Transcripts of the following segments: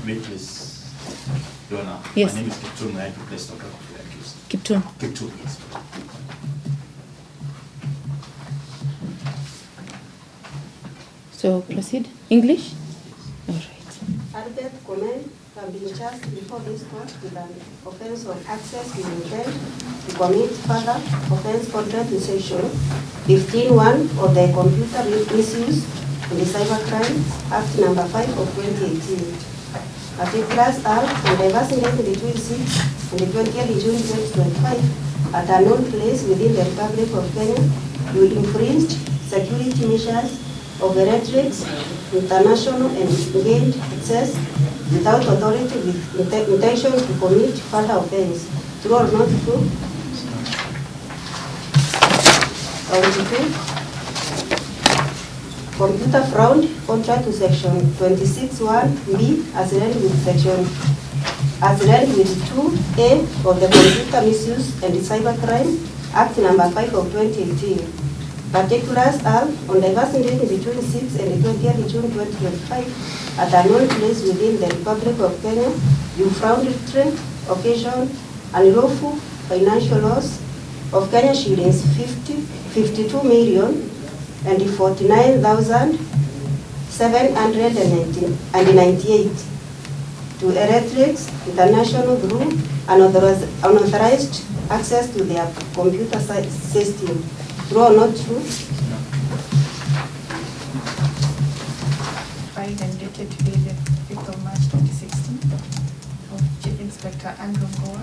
May please, Your Honor. Yes. My name is Kipkechem. I replace the accused. Kipkechem. Kipkechem, yes. So proceed. English? All right. Albert Komen have been charged before this court with an offense of access with intent to commit further offense contrary to section 15(1) of the Computer Misuse and the Cybercrime Act No. 5 of 2018. Particulars are on the vaccinated between 6 and the 20th June 2025 at a known place within the Republic of Kenya, you infringed security measures of Eclectics International and gained access without authority with intention to commit further offense. True or not true? Computer fraud contrary to section 26(1)(b) as read with 2A of the Computer Misuse and Cybercrime Act No. 5 of 2018. Particulars are on the vaccinated between 6 and 20th June 2025 at a known place within the Republic of Kenya, you fraudulently occasioned unlawful financial loss of Kenya shillings 52,059,798 to Eclectics International Group unauthorized access to their computer system. True or not true? Filed and dated today, the 5th of March 2016, of Chief Inspector Andrew Ngoa.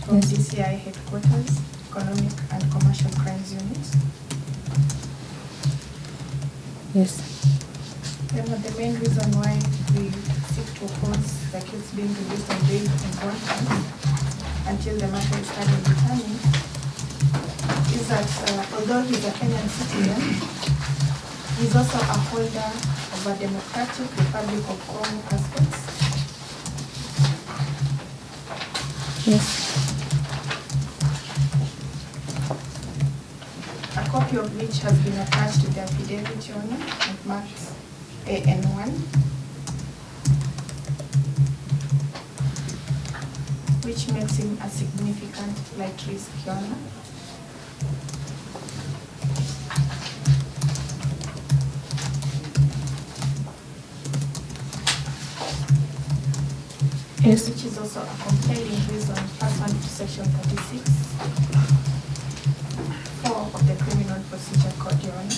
From DCI Headquarters, Economic and Commercial Crimes Unit. Yes. Then the main reason why we seek to oppose the case being released on bail in bond funds until the matter is heard and determined is that although he's a Kenyan citizen, he's also a holder of a Democratic Republic of Congo passport. Yes. A copy of which has been attached to the affidavit, Your Honor, and marked AN1, which makes him a significant flight risk, Your Honor. Yes. Which is also a compelling reason pursuant to section 36 of the Criminal Procedure Code, Your Honor.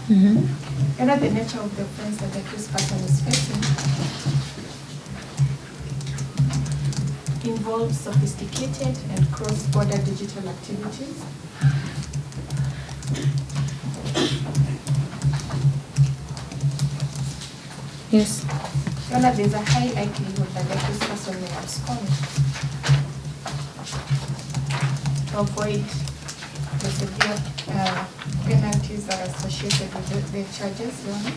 You know the nature of the offense that the accused person is facing involves sophisticated and cross-border digital activities. Yes. Your Honor, there's a high likelihood that the accused person may abscond to avoid the severe penalties that are associated with the charges, Your Honor.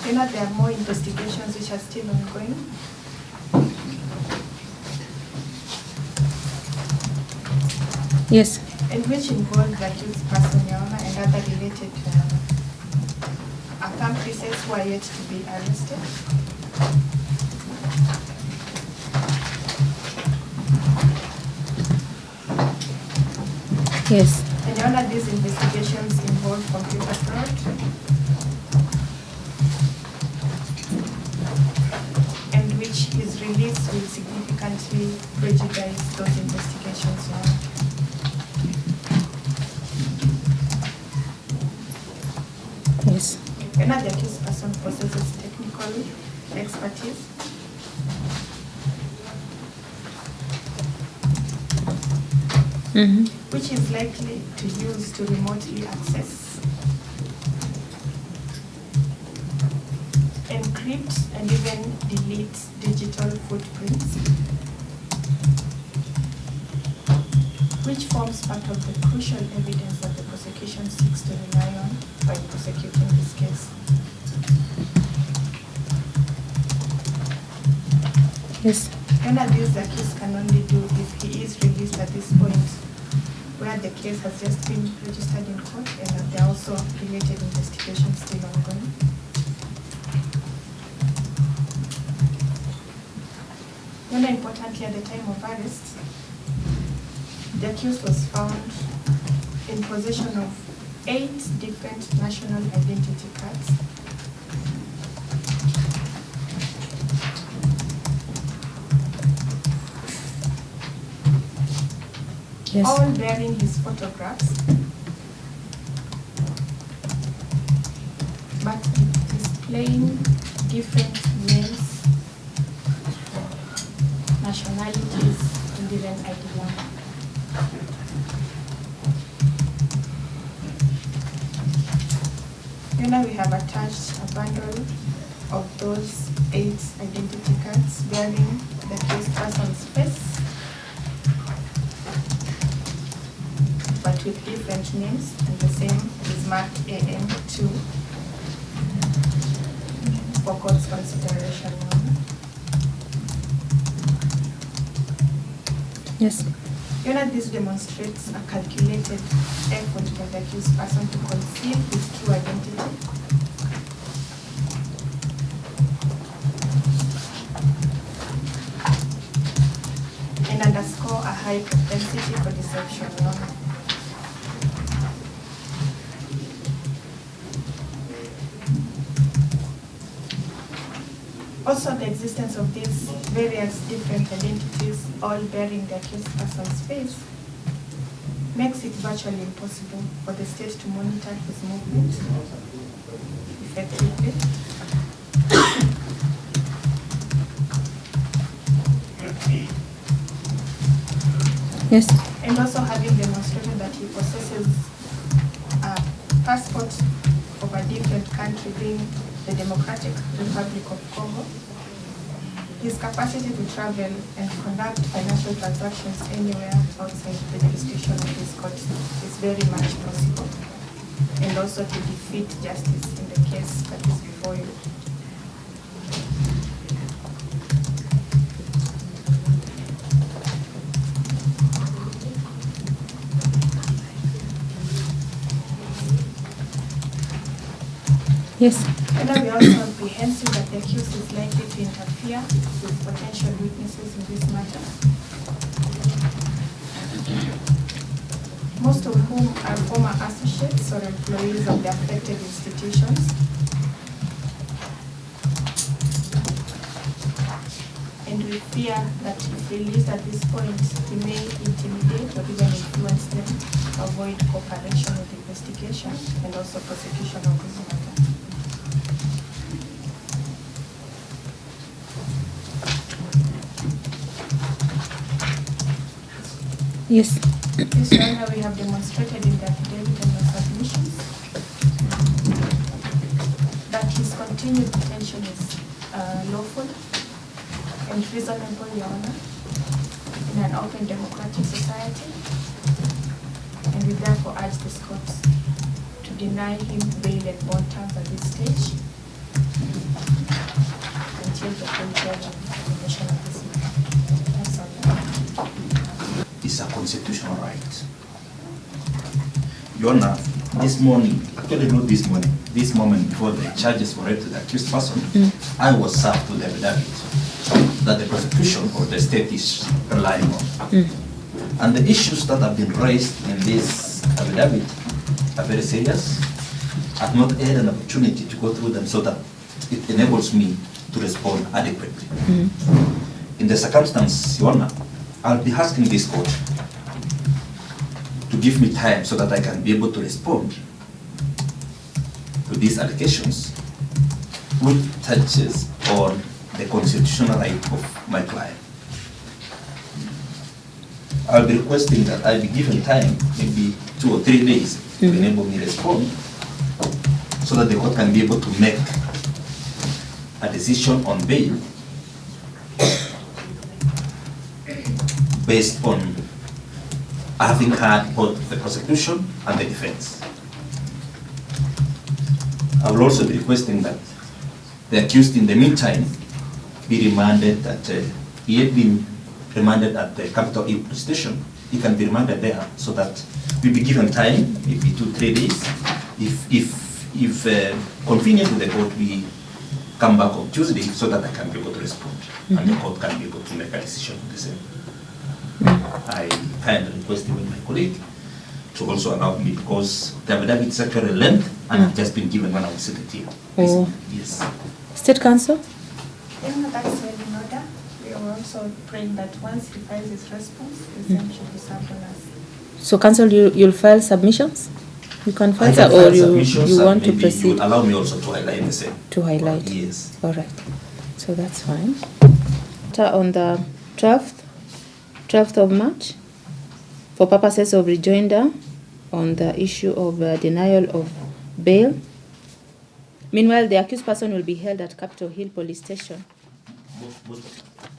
You know, there are more investigations which are still ongoing. Yes. And which involve the accused person, Your Honor, and other related accomplices who are yet to be arrested. Yes. And Your Honor, these investigations involve computer fraud, and which his release will significantly prejudice those investigations, Your Honor. Yes. Your Honor, the accused person possesses technical expertise which is likely to use to remotely access, encrypt, and even delete digital footprints, which forms part of the crucial evidence that the prosecution seeks to rely on by prosecuting this case. Yes. One of these the accused can only do if he is released at this point, where the case has just been registered in court and there are also related investigations still ongoing. When importantly at the time of arrest, the accused was found in possession of 8 different national identity cards. Yes. All bearing his photographs, but displaying different names, nationalities, and even ID number. Here we have attached a bundle of those 8 identity cards bearing the accused person's face, but with different names, and the same is marked AM2 for court's consideration. Yes. This demonstrates a calculated effort by the accused person to conceal his true identity. And underscore a high propensity for deception. Also, the existence of these various different identities, all bearing the accused person's face, makes it virtually impossible for the state to monitor his movement effectively. Yes. And also having demonstrated that he possesses a passport of a different country, being the Democratic Republic of Congo, his capacity to travel and conduct financial transactions anywhere outside the jurisdiction of this court is very much possible, and also to defeat justice in the case that is before you. Yes. And we are also apprehensive that the accused is likely to interfere with potential witnesses in this matter, most of whom are former associates or employees of the affected institutions. And we fear that if released at this point, he may intimidate or even influence them to avoid cooperation with the investigation and also prosecution of this matter. Yes. This Honor, we have demonstrated in the affidavit and the submissions that his continued detention is lawful and reasonable, Your Honor, in an open democratic society, and we therefore urge this court to deny him bail and bond terms at this stage until the full judge of information of this matter. That's all, Your Honor. It's a constitutional right. Your Honor, this morning, actually not this morning, this moment before the charges were read to the accused person, I was served with the affidavit that the prosecution or the state is relying on. And the issues that have been raised in this affidavit are very serious. I've not had an opportunity to go through them so that it enables me to respond adequately. In the circumstance, Your Honor, I'll be asking this court to give me time so that I can be able to respond to these allegations, which touches on the constitutional right of my client. I'll be requesting that I be given time, maybe 2 or 3 days, to enable me to respond, so that the court can be able to make a decision on bail based on having had both the prosecution and the defense. I will also be requesting that the accused in the meantime be remanded at he had been remanded at the Capital Hill Police Station, he can be remanded there so that we'll be given time, maybe 2-3 days. If convenient to the court, we come back on Tuesday so that I can be able to respond and the court can be able to make a decision on the same. I kindly request even my colleague to also allow me, because the affidavit is actually length and I've just been given when I was sitting here. Oh. Yes. State Counsel? Even that's well in order. We are also praying that once he files his response, the same should be served on us. So Counsel, you'll file submissions? You can I file, can or file you submissions want and to maybe proceed? you will allow me also to highlight the same. To highlight? Yes. All right. So that's fine. On the 12th of March, for purposes of rejoinder on the issue of denial of bail. Meanwhile, the accused person will be held at Capitol Hill Police Station.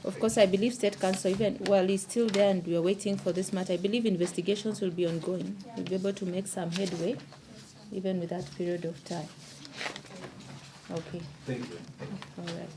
Of course, I believe State Counsel, even while he's still there and we are waiting for this matter, I believe investigations will be ongoing. We'll be able to make some headway, even with that period of time. Okay. Thank you. All right.